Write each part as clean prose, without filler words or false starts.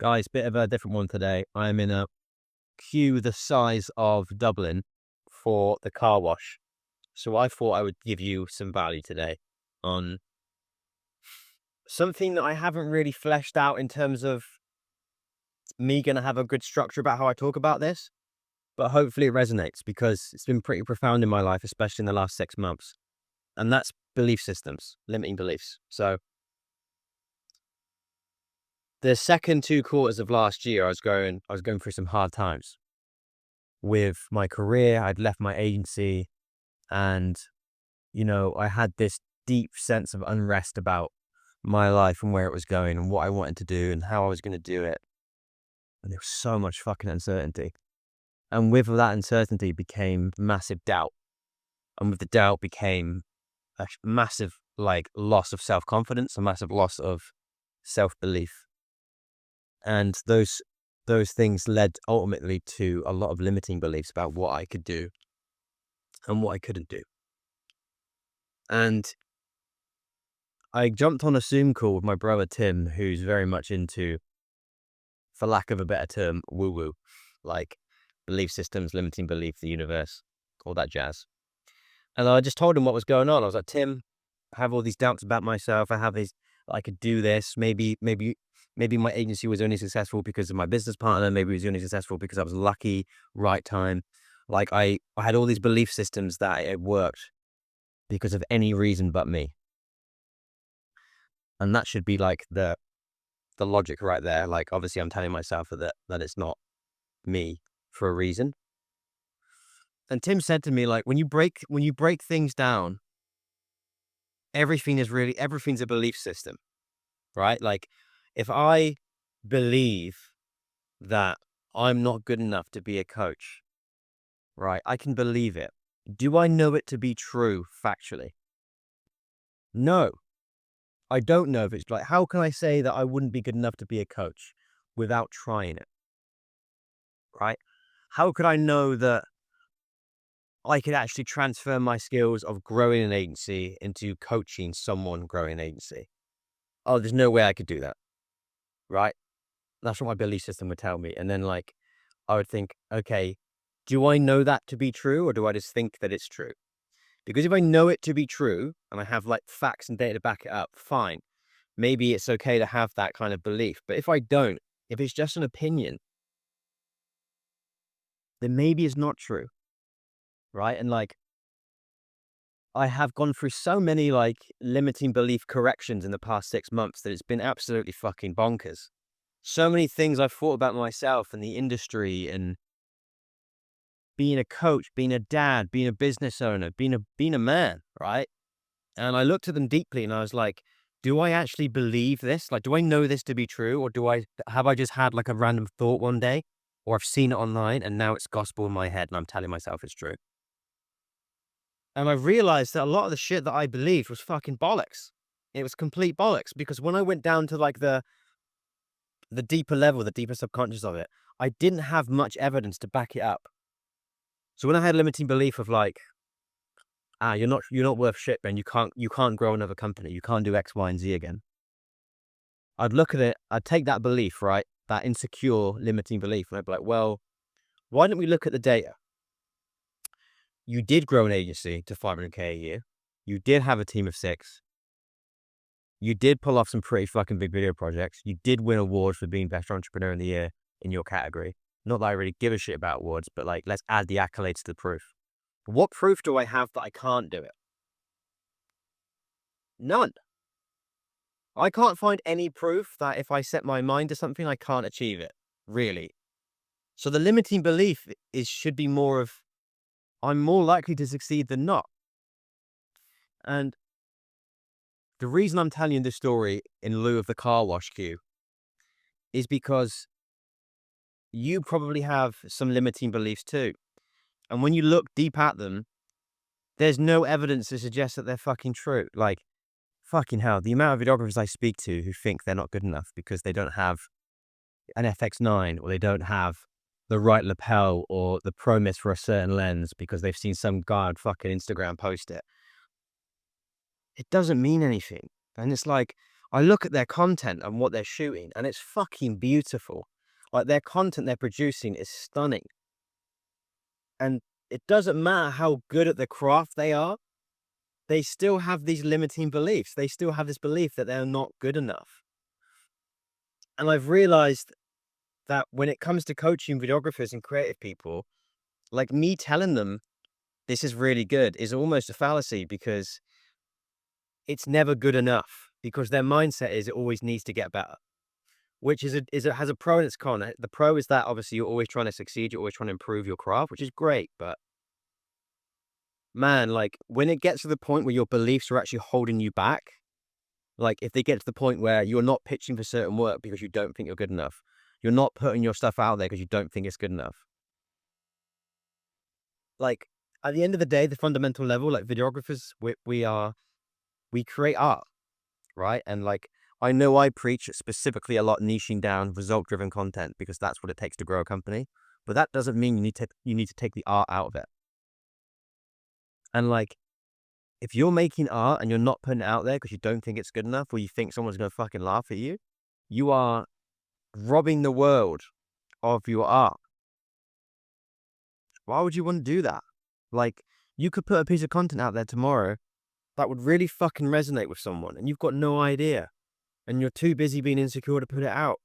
Guys, bit of a different one today. I'm in a queue the size of Dublin for the car wash. So I thought I would give you some value today on something that I haven't really fleshed out in terms of me going to have a good structure about how I talk about this, but hopefully it resonates because it's been pretty profound in my life, especially in the last 6 months. And that's belief systems, limiting beliefs. So the second 2 quarters of last year, I was going through some hard times with my career. I'd left my agency and, I had this deep sense of unrest about my life and where it was going and what I wanted to do and how I was going to do it. And there was so much fucking uncertainty. And with that uncertainty became massive doubt. And with the doubt became a massive, loss of self-confidence, a massive loss of self-belief. And those things led ultimately to a lot of limiting beliefs about what I could do and what I couldn't do. And I jumped on a Zoom call with my brother Tim, who's very much into, for lack of a better term, woo-woo, like belief systems, limiting belief, the universe, all that jazz. And I just told him what was going on. I was like, Tim, I have all these doubts about myself. I have these, I could do this. Maybe my agency was only successful because of my business partner. Maybe it was only successful because I was lucky, right time. Like I had all these belief systems that it worked because of any reason but me. And that should be like the logic right there. Like, obviously I'm telling myself that it's not me for a reason. And Tim said to me, like, when you break things down, everything's a belief system, right? Like, if I believe that I'm not good enough to be a coach, right? I can believe it. Do I know it to be true factually? No, I don't know if it's like, how can I say that I wouldn't be good enough to be a coach without trying it, right? How could I know that I could actually transfer my skills of growing an agency into coaching someone growing an agency? Oh, there's no way I could do that, right? That's what my belief system would tell me. And then, like, I would think, okay, do I know that to be true or do I just think that it's true? Because if I know it to be true and I have like facts and data to back it up, fine. Maybe it's okay to have that kind of belief. But if I don't, if it's just an opinion, then maybe it's not true, right? And like, I have gone through so many like limiting belief corrections in the past 6 months that it's been absolutely fucking bonkers. So many things I've thought about myself and the industry and being a coach, being a dad, being a business owner, being a man, right? And I looked at them deeply and I was like, do I actually believe this? Like, do I know this to be true? Or have I just had like a random thought one day? Or I've seen it online and now it's gospel in my head and I'm telling myself it's true. And I realized that a lot of the shit that I believed was fucking bollocks. It was complete bollocks because when I went down to like the deeper level, the deeper subconscious of it, I didn't have much evidence to back it up. So when I had a limiting belief of like, you're not worth shit, Ben. You can't grow another company. You can't do X, Y, and Z again. I'd look at it, I'd take that belief, right? That insecure, limiting belief, and I'd be like, well, why don't we look at the data? You did grow an agency to 500K a year. You did have a team of 6. You did pull off some pretty fucking big video projects. You did win awards for being best entrepreneur in the year in your category. Not that I really give a shit about awards, but like, let's add the accolades to the proof. What proof do I have that I can't do it? None. I can't find any proof that if I set my mind to something, I can't achieve it, really. So the limiting belief should be more of, I'm more likely to succeed than not. And the reason I'm telling you this story in lieu of the car wash queue is because you probably have some limiting beliefs too. And when you look deep at them, there's no evidence to suggest that they're fucking true. Like, fucking hell, the amount of videographers I speak to who think they're not good enough because they don't have an FX9 or they don't have the right lapel or the ProMIS for a certain lens because they've seen some guy on fucking Instagram post it. It doesn't mean anything. And it's like, I look at their content and what they're shooting, and it's fucking beautiful. Like, their content they're producing is stunning. And it doesn't matter how good at the craft they are, they still have these limiting beliefs. They still have this belief that they're not good enough. And I've realized that when it comes to coaching videographers and creative people, like, me telling them this is really good is almost a fallacy, because it's never good enough, because their mindset is it always needs to get better, which has a pro and its con. The pro is that obviously you're always trying to succeed, you're always trying to improve your craft, which is great. But man, like, when it gets to the point where your beliefs are actually holding you back, like if they get to the point where you're not pitching for certain work because you don't think you're good enough, you're not putting your stuff out there because you don't think it's good enough. Like, at the end of the day, the fundamental level, like videographers, we create art, right? And like, I know I preach specifically a lot niching down result-driven content because that's what it takes to grow a company. But that doesn't mean you need to take the art out of it. And like, if you're making art and you're not putting it out there because you don't think it's good enough, or you think someone's going to fucking laugh at you, you are robbing the world of your art. Why would you want to do that? Like, you could put a piece of content out there tomorrow that would really fucking resonate with someone, and you've got no idea. And you're too busy being insecure to put it out.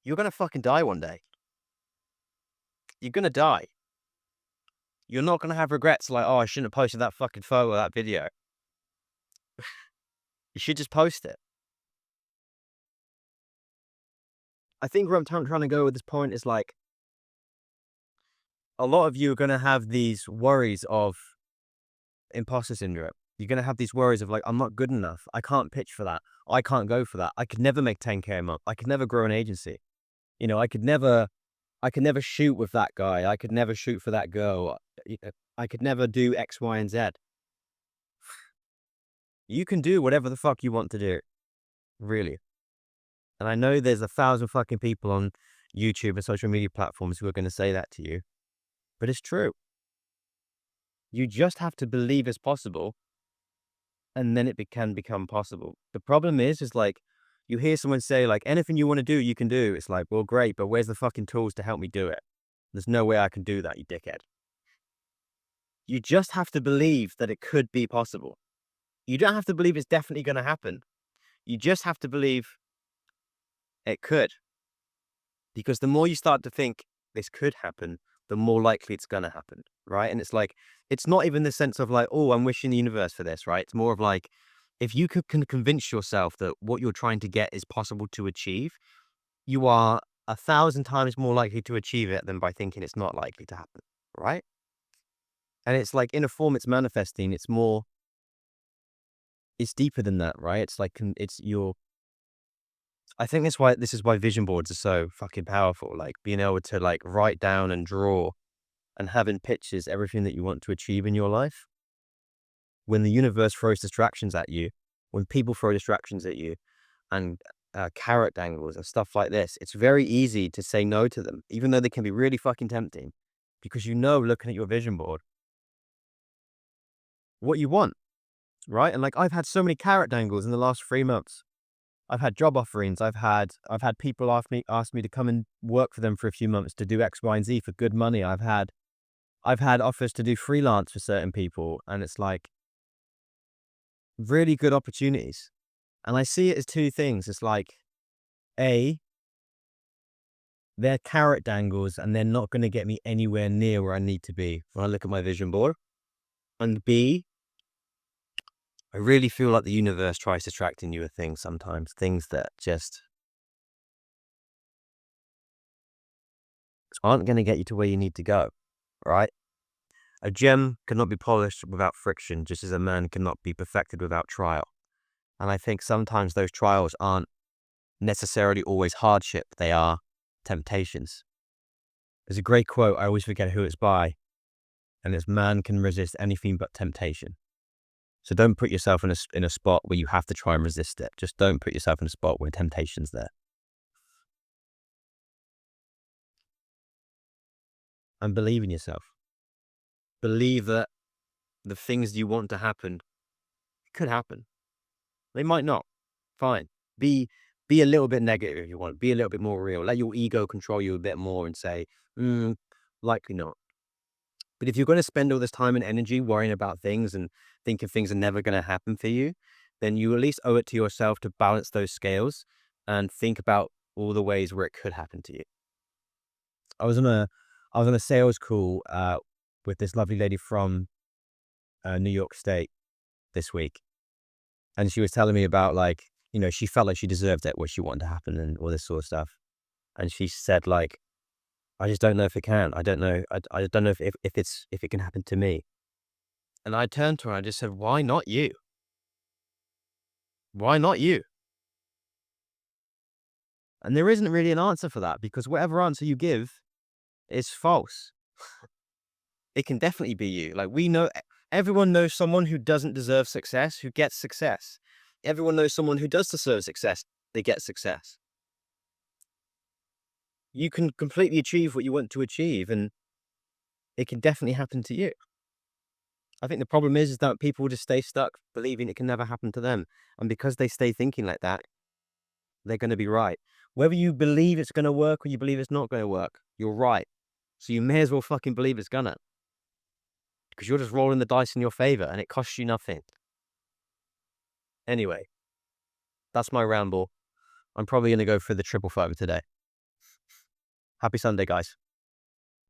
You're going to fucking die one day. You're going to die. You're not going to have regrets like, oh, I shouldn't have posted that fucking photo or that video. You should just post it. I think where I'm trying to go with this point is like, a lot of you are going to have these worries of imposter syndrome. You're going to have these worries of like, I'm not good enough. I can't pitch for that. I can't go for that. I could never make 10K a month. I could never grow an agency. You know, I could never shoot with that guy. I could never shoot for that girl. I could never do X, Y, and Z. You can do whatever the fuck you want to do. Really. And I know there's 1,000 fucking people on YouTube and social media platforms who are going to say that to you. But it's true. You just have to believe it's possible, and then it can become possible. The problem is like, you hear someone say like, anything you want to do, you can do. It's like, well, great, but where's the fucking tools to help me do it? There's no way I can do that, you dickhead. You just have to believe that it could be possible. You don't have to believe it's definitely going to happen. You just have to believe it could. Because the more you start to think this could happen, the more likely it's going to happen, right? And it's like, it's not even the sense of like, oh, I'm wishing the universe for this, right? It's more of like, if you can convince yourself that what you're trying to get is possible to achieve, you are 1,000 times more likely to achieve it than by thinking it's not likely to happen, right? And it's like, in a form, it's manifesting. It's deeper than that, right? It's like, I think this is why vision boards are so fucking powerful. Like, being able to like write down and draw and having pictures, everything that you want to achieve in your life. When the universe throws distractions at you, when people throw distractions at you, and carrot dangles and stuff like this, it's very easy to say no to them, even though they can be really fucking tempting, because looking at your vision board, what you want, right? And like, I've had so many carrot dangles in the last 3 months. I've had job offerings. I've had people ask me to come and work for them for a few months to do X, Y, and Z for good money. I've had offers to do freelance for certain people, and it's like really good opportunities. And I see it as two things. It's like, A, they're carrot dangles and they're not going to get me anywhere near where I need to be when I look at my vision board. And B, I really feel like the universe tries distracting you with things sometimes, things that just aren't going to get you to where you need to go, right? A gem cannot be polished without friction, just as a man cannot be perfected without trial. And I think sometimes those trials aren't necessarily always hardship, they are temptations. There's a great quote, I always forget who it's by, and it's, man can resist anything but temptation. So don't put yourself in a spot where you have to try and resist it. Just don't put yourself in a spot where temptation's there. And believe in yourself. Believe that the things you want to happen could happen. They might not. Fine. Be be a little bit negative if you want. Be a little bit more real. Let your ego control you a bit more and say, mm, likely not. But if you're going to spend all this time and energy worrying about things and thinking things are never going to happen for you, then you at least owe it to yourself to balance those scales and think about all the ways where it could happen to you. I was on a I was on a sales call with this lovely lady from New York State this week, and she was telling me about like she felt like she deserved it, what she wanted to happen, and all this sort of stuff. And she said like, I just don't know if it can. I don't know. I don't know if it can happen to me. And I turned to her and I just said, why not you? Why not you? And there isn't really an answer for that because whatever answer you give is false. It can definitely be you. Like we know, everyone knows someone who doesn't deserve success, who gets success. Everyone knows someone who does deserve success, they get success. You can completely achieve what you want to achieve, and it can definitely happen to you. I think the problem is that people just stay stuck believing it can never happen to them. And because they stay thinking like that, they're going to be right. Whether you believe it's going to work or you believe it's not going to work, you're right. So you may as well fucking believe it's gonna, because you're just rolling the dice in your favor and it costs you nothing. Anyway, that's my ramble. I'm probably going to go for the triple fiver today. Happy Sunday, guys.